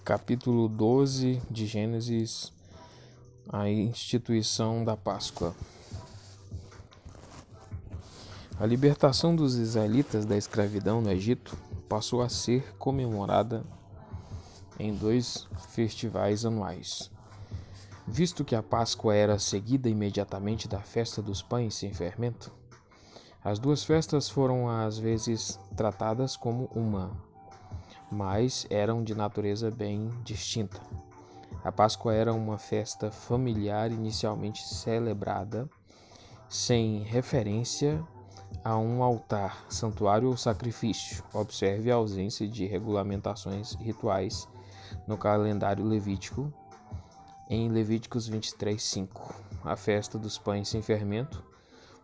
Capítulo 12 de Gênesis, a instituição da Páscoa. A libertação dos israelitas da escravidão no Egito passou a ser comemorada em 2 festivais anuais. Visto que a Páscoa era seguida imediatamente da festa dos pães sem fermento, as 2 festas foram às vezes tratadas como uma, mas eram de natureza bem distinta. A Páscoa era uma festa familiar inicialmente celebrada sem referência a um altar, santuário ou sacrifício. Observe a ausência de regulamentações rituais no calendário levítico em Levíticos 23:5. A festa dos pães sem fermento,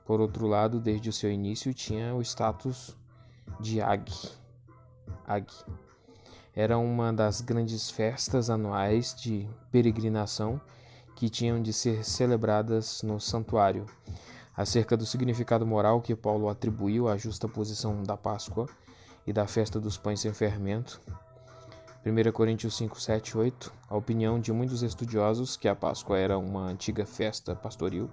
por outro lado, desde o seu início tinha o status de Ag. Era uma das grandes festas anuais de peregrinação que tinham de ser celebradas no santuário. Acerca do significado moral que Paulo atribuiu à justa posição da Páscoa e da festa dos pães sem fermento, 1 Coríntios 5, 7, 8, a opinião de muitos estudiosos que a Páscoa era uma antiga festa pastoril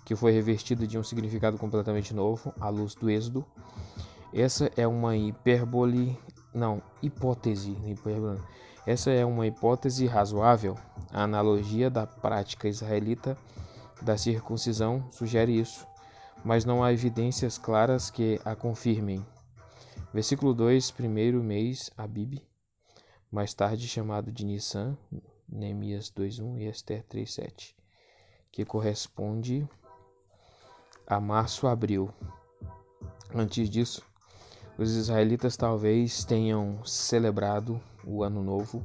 que foi revestida de um significado completamente novo à luz do Êxodo. Essa é uma hipótese razoável. A analogia da prática israelita da circuncisão sugere isso, mas não há evidências claras que a confirmem. Versículo 2, primeiro mês, Abib, mais tarde chamado de Nissan, Neemias 2:1 e Ester 3:7, que corresponde a março-abril. Antes disso, os israelitas talvez tenham celebrado o Ano Novo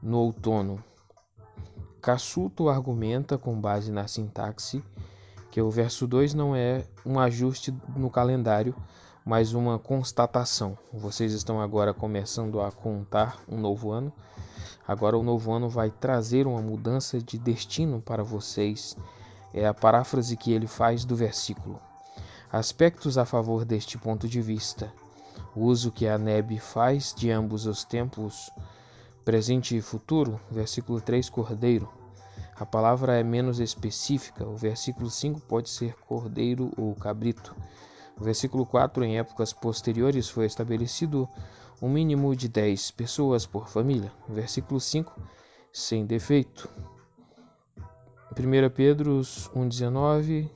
no outono. Cassuto argumenta, com base na sintaxe, que o verso 2 não é um ajuste no calendário, mas uma constatação. Vocês estão agora começando a contar um novo ano. Agora o novo ano vai trazer uma mudança de destino para vocês. É a paráfrase que ele faz do versículo. Aspectos a favor deste ponto de vista. O uso que a Neb faz de ambos os tempos, presente e futuro. Versículo 3, cordeiro. A palavra é menos específica. O versículo 5 pode ser cordeiro ou cabrito. O versículo 4, em épocas posteriores, foi estabelecido um mínimo de 10 pessoas por família. O versículo 5, sem defeito. 1 Pedro 1,19.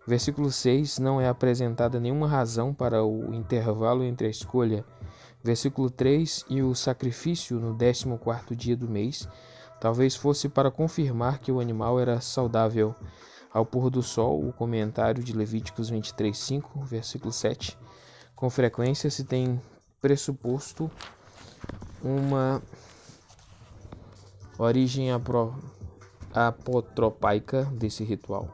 Versículo 6, não é apresentada nenhuma razão para o intervalo entre a escolha. Versículo 3, e o sacrifício no 14º dia do mês, talvez fosse para confirmar que o animal era saudável. Ao pôr do sol, o comentário de Levíticos 23:5, versículo 7, com frequência se tem pressuposto uma origem apotropaica desse ritual.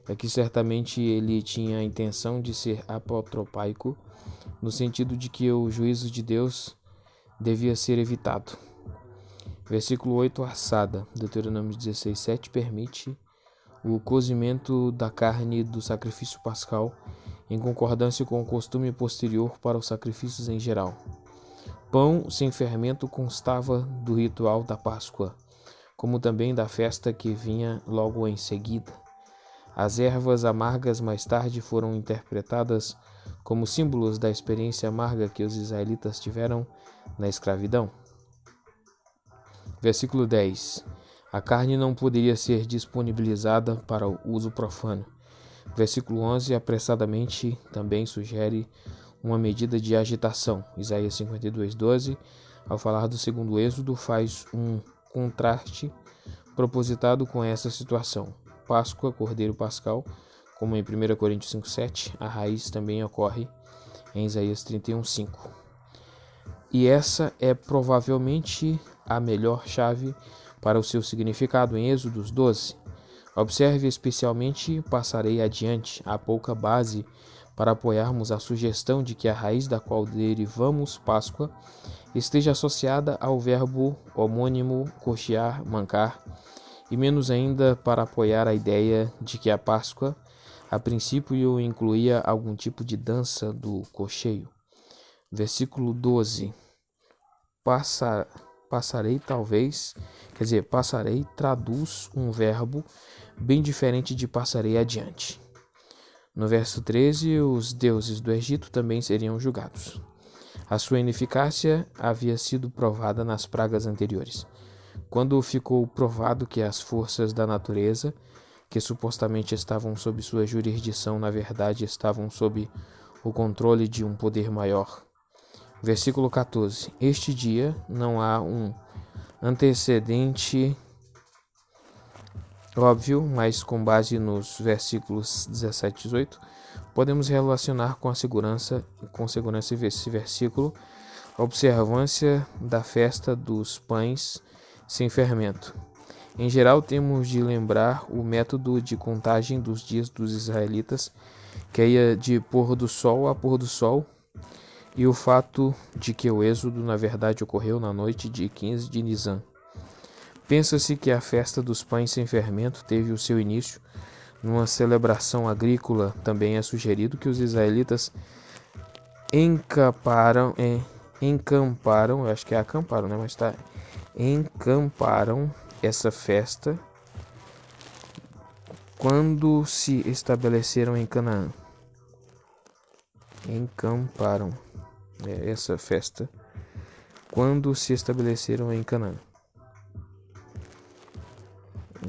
É que certamente ele tinha a intenção de ser apotropaico, no sentido de que o juízo de Deus devia ser evitado. Versículo 8, assada. Deuteronômio 16:7 permite o cozimento da carne do sacrifício pascal, em concordância com o costume posterior para os sacrifícios em geral. Pão sem fermento constava do ritual da Páscoa, como também da festa que vinha logo em seguida. As ervas amargas mais tarde foram interpretadas como símbolos da experiência amarga que os israelitas tiveram na escravidão. Versículo 10. A carne não poderia ser disponibilizada para o uso profano. Versículo 11, apressadamente, também sugere uma medida de agitação. Isaías 52:12, ao falar do segundo êxodo, faz um contraste propositado com essa situação. Páscoa, cordeiro pascal, como em 1 Coríntios 5:7, a raiz também ocorre em Isaías 31:5. E essa é provavelmente a melhor chave para o seu significado em Êxodos 12. Observe especialmente, passarei adiante, há pouca base para apoiarmos a sugestão de que a raiz da qual derivamos Páscoa esteja associada ao verbo homônimo coxear, mancar, e menos ainda para apoiar a ideia de que a Páscoa, a princípio, incluía algum tipo de dança do cocheio. Versículo 12. passarei traduz um verbo bem diferente de passarei adiante. No verso 13, os deuses do Egito também seriam julgados. A sua ineficácia havia sido provada nas pragas anteriores. Quando ficou provado que as forças da natureza, que supostamente estavam sob sua jurisdição, na verdade estavam sob o controle de um poder maior. Versículo 14. Este dia não há um antecedente óbvio, mas com base nos versículos 17 e 18, podemos relacionar com segurança esse versículo a observância da festa dos pães sem fermento. Em geral, temos de lembrar o método de contagem dos dias dos israelitas, que ia de pôr do sol a pôr do sol, e o fato de que o êxodo, na verdade, ocorreu na noite de 15 de Nisan. Pensa-se que a festa dos pães sem fermento teve o seu início numa celebração agrícola. Também é sugerido que os israelitas encamparam, eu acho que é acamparam, né? Mas tá, encamparam essa festa quando se estabeleceram em Canaã. Encamparam essa festa quando se estabeleceram em Canaã.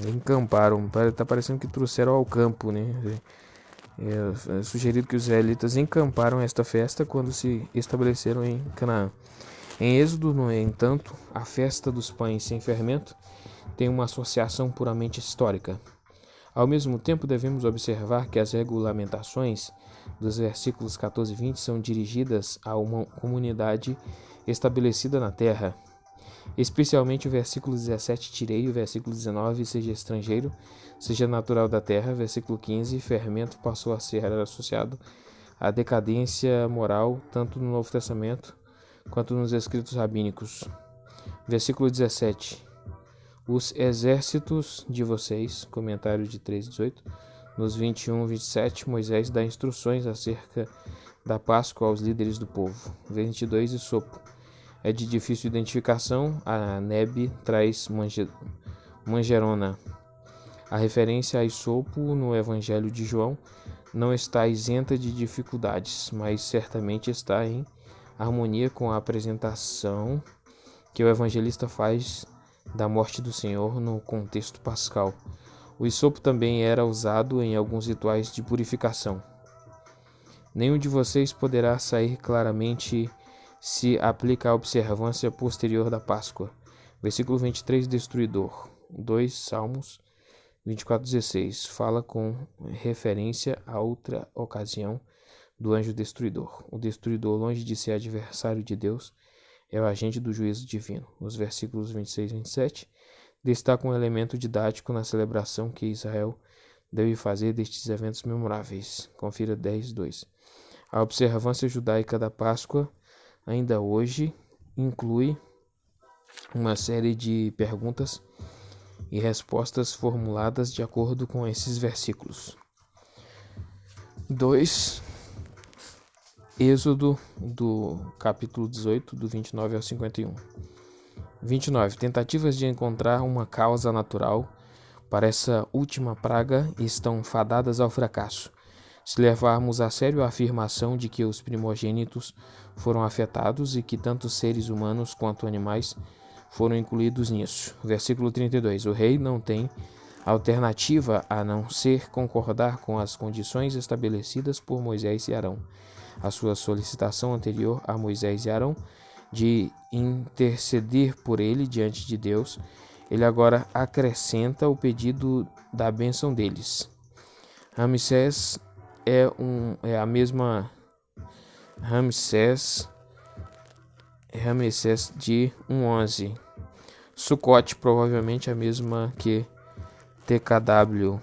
Encamparam, tá parecendo que trouxeram ao campo, né? É sugerido que os israelitas encamparam esta festa quando se estabeleceram em Canaã. Em Êxodo, no entanto, a festa dos pães sem fermento tem uma associação puramente histórica. Ao mesmo tempo, devemos observar que as regulamentações dos versículos 14 e 20 são dirigidas a uma comunidade estabelecida na terra. Especialmente o versículo 17, tirei, o versículo 19, seja estrangeiro, seja natural da terra, versículo 15, fermento passou a ser associado à decadência moral, tanto no Novo Testamento quanto nos escritos rabínicos. Versículo 17, os exércitos de vocês, comentário de 3:18, nos 21 e 27, Moisés dá instruções acerca da Páscoa aos líderes do povo. 22, Isopo. É de difícil identificação, a Nebe traz manjerona. A referência a isopo no Evangelho de João não está isenta de dificuldades, mas certamente está em harmonia com a apresentação que o evangelista faz da morte do Senhor no contexto pascal. O isopo também era usado em alguns rituais de purificação. Nenhum de vocês poderá sair claramente se aplica à observância posterior da Páscoa. Versículo 23, destruidor. 2 Salmos 24:16 fala com referência a outra ocasião do anjo destruidor. O destruidor, longe de ser adversário de Deus, é o agente do juízo divino. Os versículos 26 e 27 destacam um elemento didático na celebração que Israel deve fazer destes eventos memoráveis. Confira 10:2. A observância judaica da Páscoa ainda hoje inclui uma série de perguntas e respostas formuladas de acordo com esses versículos. 2. Êxodo, do capítulo 18, do 29 ao 51. 29. Tentativas de encontrar uma causa natural para essa última praga estão fadadas ao fracasso. Se levarmos a sério a afirmação de que os primogênitos foram afetados e que tanto seres humanos quanto animais foram incluídos nisso. Versículo 32. O rei não tem alternativa a não ser concordar com as condições estabelecidas por Moisés e Arão. A sua solicitação anterior a Moisés e Arão de interceder por ele diante de Deus, ele agora acrescenta o pedido da bênção deles. Ramsés é a mesma Ramsés de 1:11. Sucote, provavelmente a mesma que TKW,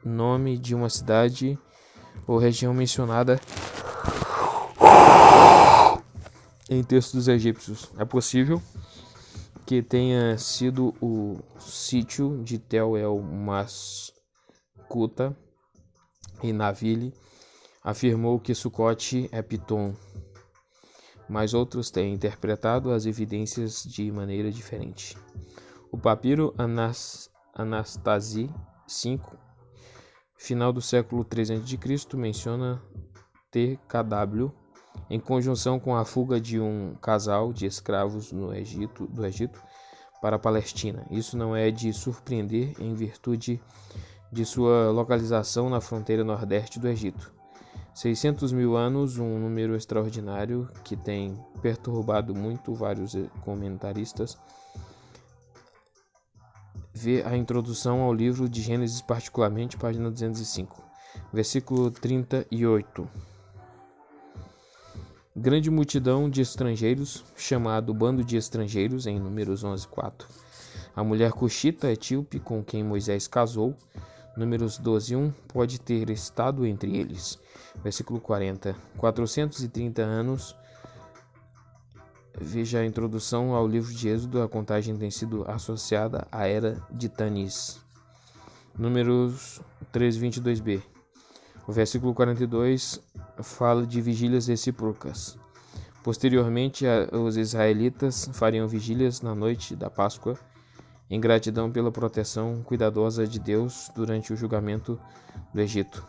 nome de uma cidade ou região mencionada em textos egípcios. É possível que tenha sido o sítio de Tel El Mascuta, e Naville afirmou que Sucote é Pitom. mas outros têm interpretado as evidências de maneira diferente. O papiro Anastasie V, final do século III a.C., menciona TKW em conjunção com a fuga de um casal de escravos do Egito para a Palestina. Isso não é de surpreender em virtude de sua localização na fronteira nordeste do Egito. 600 mil anos, um número extraordinário que tem perturbado muito vários comentaristas. Vê a introdução ao livro de Gênesis, particularmente, página 205, versículo 38. Grande multidão de estrangeiros, chamado bando de estrangeiros, em Números 11:4. A mulher cuxita etíope com quem Moisés casou, Números 12:1, pode ter estado entre eles. Versículo 40. 430 anos. Veja a introdução ao livro de Êxodo. A contagem tem sido associada à era de Tanis. Números 3:22b. O versículo 42 fala de vigílias recíprocas. Posteriormente, os israelitas fariam vigílias na noite da Páscoa, em gratidão pela proteção cuidadosa de Deus durante o julgamento do Egito.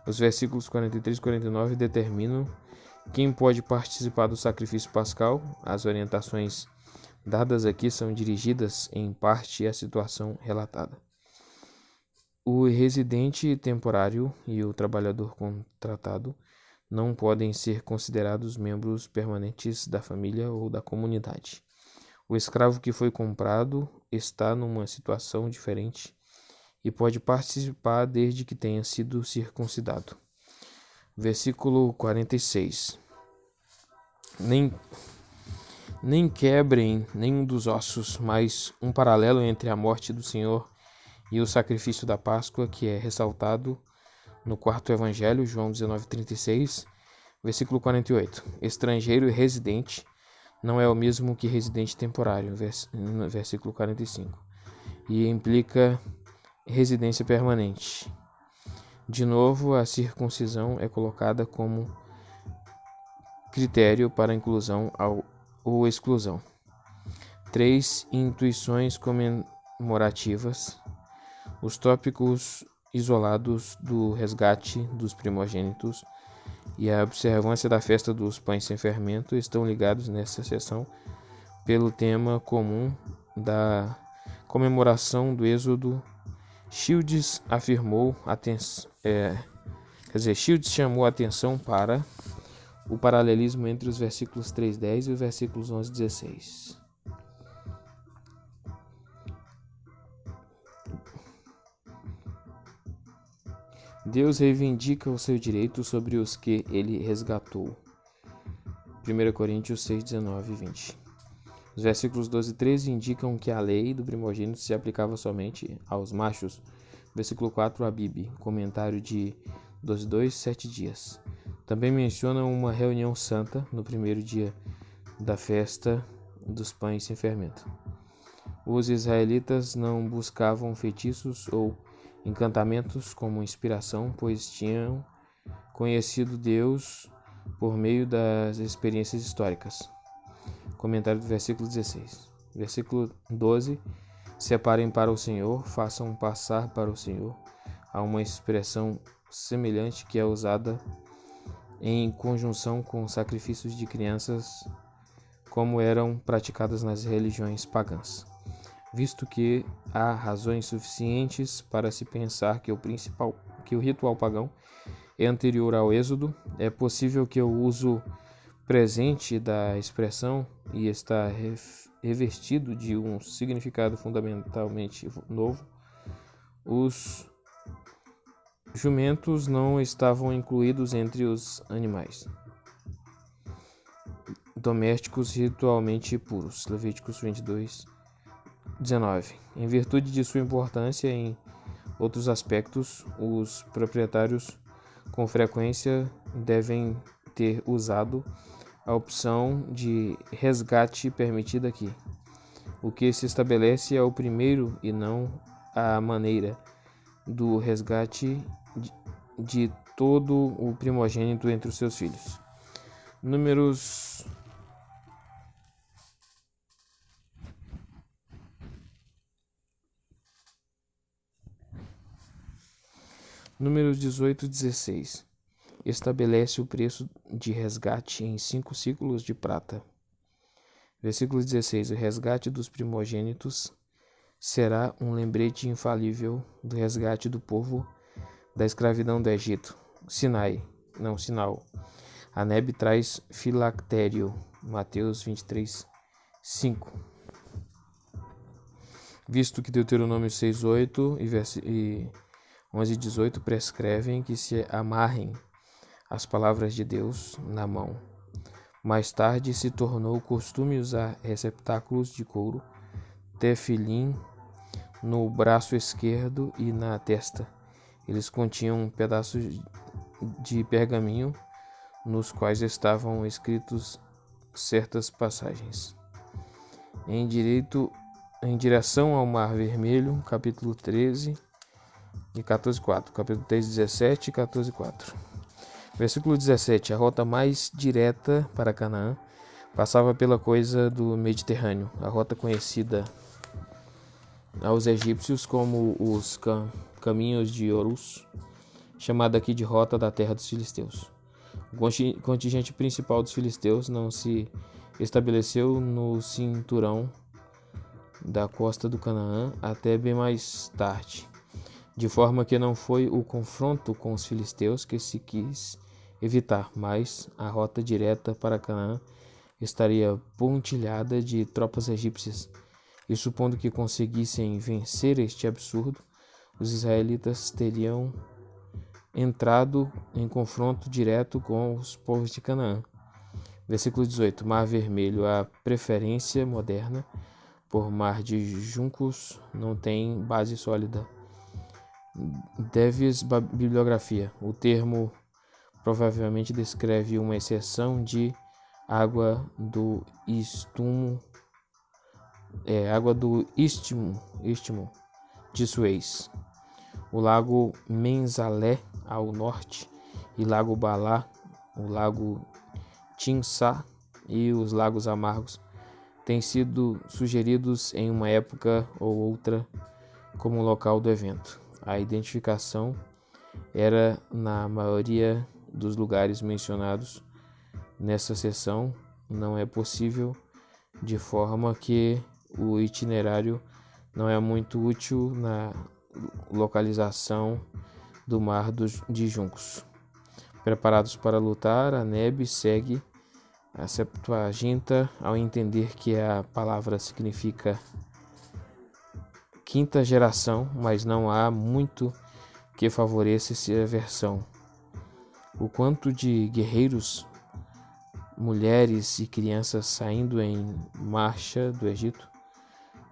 Os versículos 43 e 49 determinam quem pode participar do sacrifício pascal. As orientações dadas aqui são dirigidas, em parte, à situação relatada. O residente temporário e o trabalhador contratado não podem ser considerados membros permanentes da família ou da comunidade. O escravo que foi comprado está numa situação diferente e pode participar desde que tenha sido circuncidado. Versículo 46. Nem quebrem nenhum dos ossos, mas um paralelo entre a morte do Senhor e o sacrifício da Páscoa, que é ressaltado no quarto evangelho, João 19:36, versículo 48. Estrangeiro e residente não é o mesmo que residente temporário, versículo 45, e implica residência permanente. De novo, a circuncisão é colocada como critério para inclusão ou exclusão. 3 intuições comemorativas. Os tópicos isolados do resgate dos primogênitos e a observância da festa dos pães sem fermento estão ligados nessa seção pelo tema comum da comemoração do Êxodo. Shields chamou a atenção para o paralelismo entre os versículos 3:10 e os versículos 11:16. Deus reivindica o seu direito sobre os que ele resgatou. 1 Coríntios 6:19 e 20. Os versículos 12 e 13 indicam que a lei do primogênito se aplicava somente aos machos. Versículo 4, Abib, comentário de 12:2, 7 dias. Também menciona uma reunião santa no primeiro dia da festa dos pães sem fermento. Os israelitas não buscavam feitiços ou encantamentos como inspiração, pois tinham conhecido Deus por meio das experiências históricas. Comentário do versículo 16. Versículo 12. Separem para o Senhor, façam passar para o Senhor. Há uma expressão semelhante que é usada em conjunção com sacrifícios de crianças, como eram praticadas nas religiões pagãs. Visto que há razões suficientes para se pensar que o ritual pagão é anterior ao Êxodo, é possível que o uso presente da expressão e está revestido de um significado fundamentalmente novo. Os jumentos não estavam incluídos entre os animais domésticos ritualmente puros. Levíticos 22:19. Em virtude de sua importância em outros aspectos, os proprietários com frequência devem ter usado a opção de resgate permitida aqui. O que se estabelece é o primeiro e não a maneira do resgate de todo o primogênito entre os seus filhos. Números Números 18 e 16. Estabelece o preço de resgate em 5 ciclos de prata. Versículo 16. O resgate dos primogênitos será um lembrete infalível do resgate do povo da escravidão do Egito. Sinal. Aneb traz filactério. Mateus 23, 5. Visto que Deuteronômio 6:8 e 11:18 prescrevem que se amarrem as palavras de Deus na mão. Mais tarde se tornou costume usar receptáculos de couro, tefilim, no braço esquerdo e na testa. Eles continham pedaços de pergaminho nos quais estavam escritos certas passagens. Em direção ao Mar Vermelho, capítulo 13 e 14:4. Capítulo 3, 17 e 14:4. Versículo 17. A rota mais direta para Canaã passava pela coisa do Mediterrâneo, a rota conhecida aos egípcios como os caminhos de Horus, chamada aqui de Rota da Terra dos Filisteus. O contingente principal dos filisteus não se estabeleceu no cinturão da costa do Canaã até bem mais tarde, de forma que não foi o confronto com os filisteus que se quis evitar, mas a rota direta para Canaã estaria pontilhada de tropas egípcias, e supondo que conseguissem vencer este absurdo, os israelitas teriam entrado em confronto direto com os povos de Canaã. Versículo 18. Mar Vermelho. A preferência moderna por mar de juncos não tem base sólida. Davis Bibliografia. O termo provavelmente descreve uma exceção de água do istmo de Suez. O lago Menzalé ao norte e lago Balá, o lago Tinsá e os lagos amargos têm sido sugeridos em uma época ou outra como local do evento. A identificação era na maioria dos lugares mencionados nessa seção não é possível, de forma que o itinerário não é muito útil na localização do Mar de Juncos. Preparados para lutar, Aneb segue a Septuaginta ao entender que a palavra significa quinta geração, mas não há muito que favoreça essa versão. O quanto de guerreiros, mulheres e crianças saindo em marcha do Egito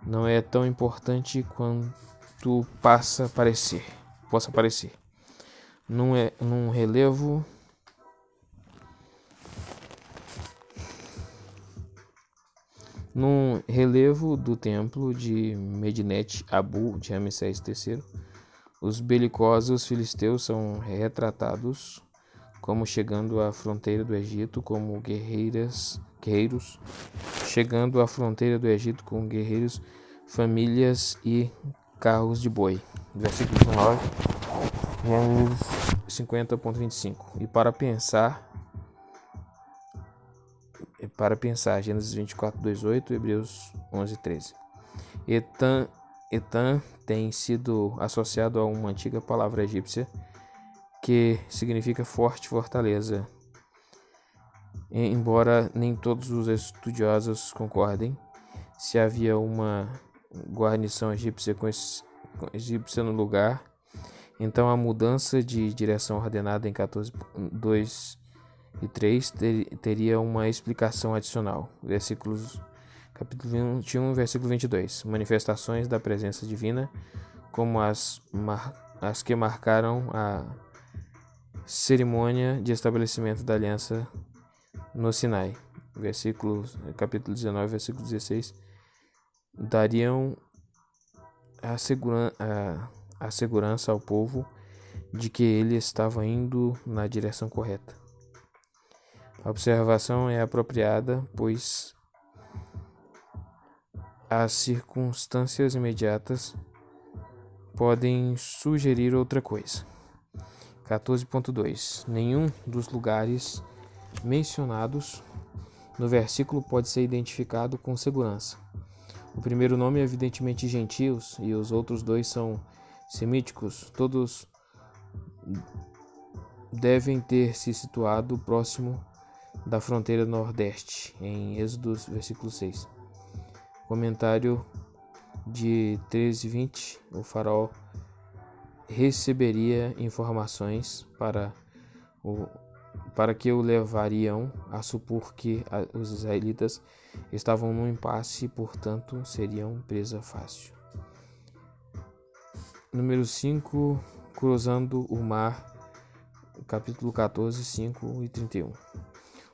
não é tão importante quanto possa parecer. Num relevo do templo de Medinet Abu de Ramsés III, os belicosos filisteus são retratados como chegando à fronteira do Egito como guerreiros, chegando à fronteira do Egito com guerreiros, famílias e carros de boi. Versículo 19, Gênesis 50.25. E para pensar, Gênesis 24:28, Hebreus 11:13. Etam tem sido associado a uma antiga palavra egípcia que significa forte fortaleza. Embora nem todos os estudiosos concordem se havia uma guarnição egípcia no lugar, então a mudança de direção ordenada em 14:2 e 3 teria uma explicação adicional. Capítulo 21, versículo 22. Manifestações da presença divina, como as que marcaram a cerimônia de estabelecimento da aliança no Sinai. Capítulo 19, versículo 16. Dariam a segurança ao povo de que ele estava indo na direção correta. A observação é apropriada, pois as circunstâncias imediatas podem sugerir outra coisa. 14.2. Nenhum dos lugares mencionados no versículo pode ser identificado com segurança. O primeiro nome é evidentemente gentios e os outros dois são semíticos. Todos devem ter se situado próximo da fronteira nordeste, em Êxodo, versículo 6. Comentário de 13:20. O faraó receberia informações para que o levariam a supor que os israelitas estavam num impasse e, portanto, seriam presa fácil. Número 5. Cruzando o mar, capítulo 14, 5 e 31.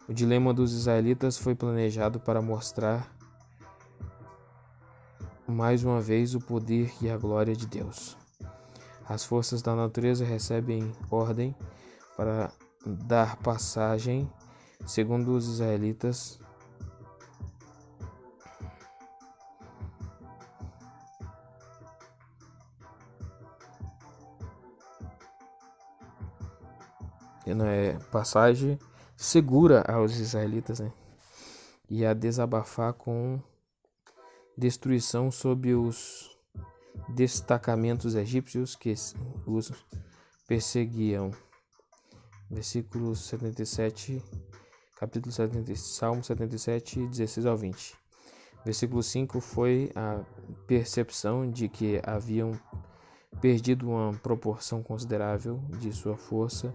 O dilema dos israelitas foi planejado para mostrar mais uma vez o poder e a glória de Deus. As forças da natureza recebem ordem para dar passagem, segundo os israelitas, passagem segura aos israelitas, e a desabafar com destruição sob os destacamentos egípcios que os perseguiam. Versículo 77, capítulo 70, Salmo 77, 16 ao 20. Versículo 5 foi a percepção de que haviam perdido uma proporção considerável de sua força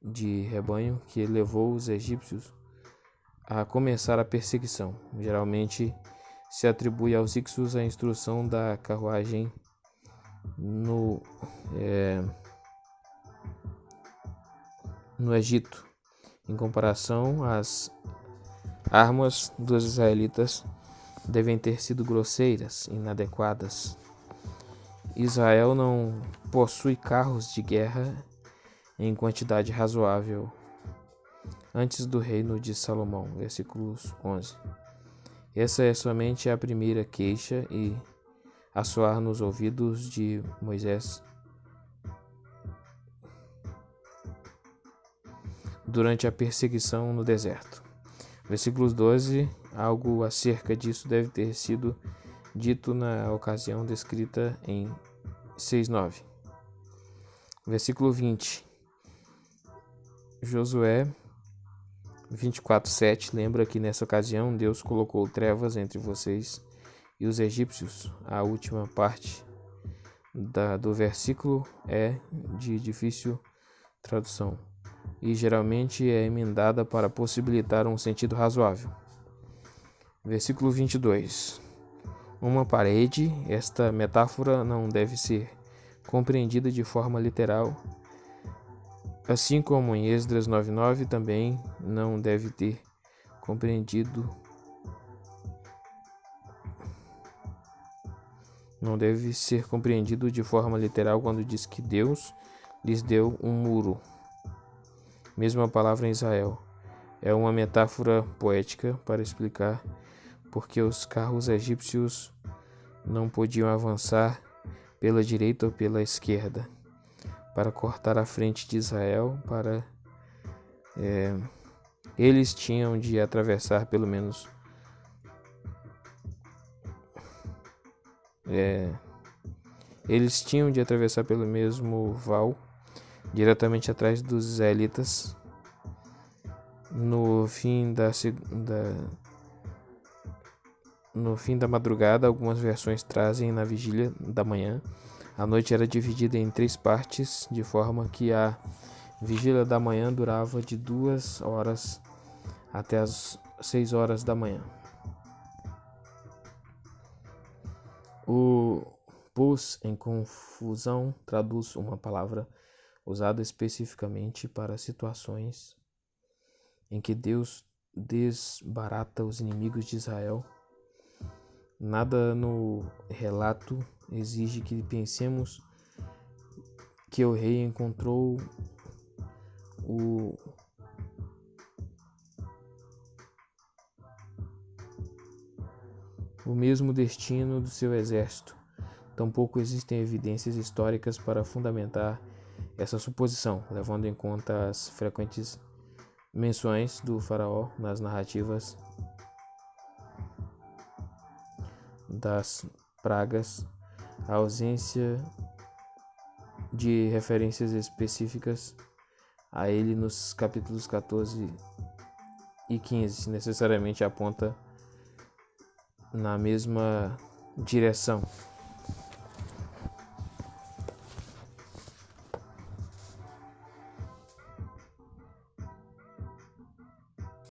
de rebanho, que levou os egípcios a começar a perseguição. Geralmente se atribui aos Hicsos a instrução da carruagem no Egito. Em comparação, as armas dos israelitas devem ter sido grosseiras, inadequadas. Israel não possui carros de guerra em quantidade razoável antes do reino de Salomão. Versículos 11. Essa é somente a primeira queixa e a soar nos ouvidos de Moisés durante a perseguição no deserto. Versículos 12. Algo acerca disso deve ter sido dito na ocasião descrita em 6:9. Versículo 20. Josué 24:7 lembra que nessa ocasião Deus colocou trevas entre vocês e os egípcios. A última parte do versículo é de difícil tradução e geralmente é emendada para possibilitar um sentido razoável. Versículo 22. Uma parede. Esta metáfora não deve ser compreendida de forma literal, assim como em Esdras 9:9 também não deve ter compreendido. Não deve ser compreendido de forma literal quando diz que Deus lhes deu um muro. Mesma palavra em Israel. É uma metáfora poética para explicar porque os carros egípcios não podiam avançar pela direita ou pela esquerda para cortar a frente de Israel. Eles tinham de atravessar pelo menos pelo mesmo val diretamente atrás dos israelitas. No fim da madrugada, algumas versões trazem na vigília da manhã. A noite era dividida em 3 partes, de forma que a vigília da manhã durava de 2 horas até as 6 horas da manhã. O pôs em confusão traduz uma palavra usada especificamente para situações em que Deus desbarata os inimigos de Israel. Nada no relato exige que pensemos que o rei encontrou o mesmo destino do seu exército. Tampouco existem evidências históricas para fundamentar Essa suposição, levando em conta as frequentes menções do faraó nas narrativas das pragas, a ausência de referências específicas a ele nos capítulos 14 e 15 necessariamente aponta na mesma direção.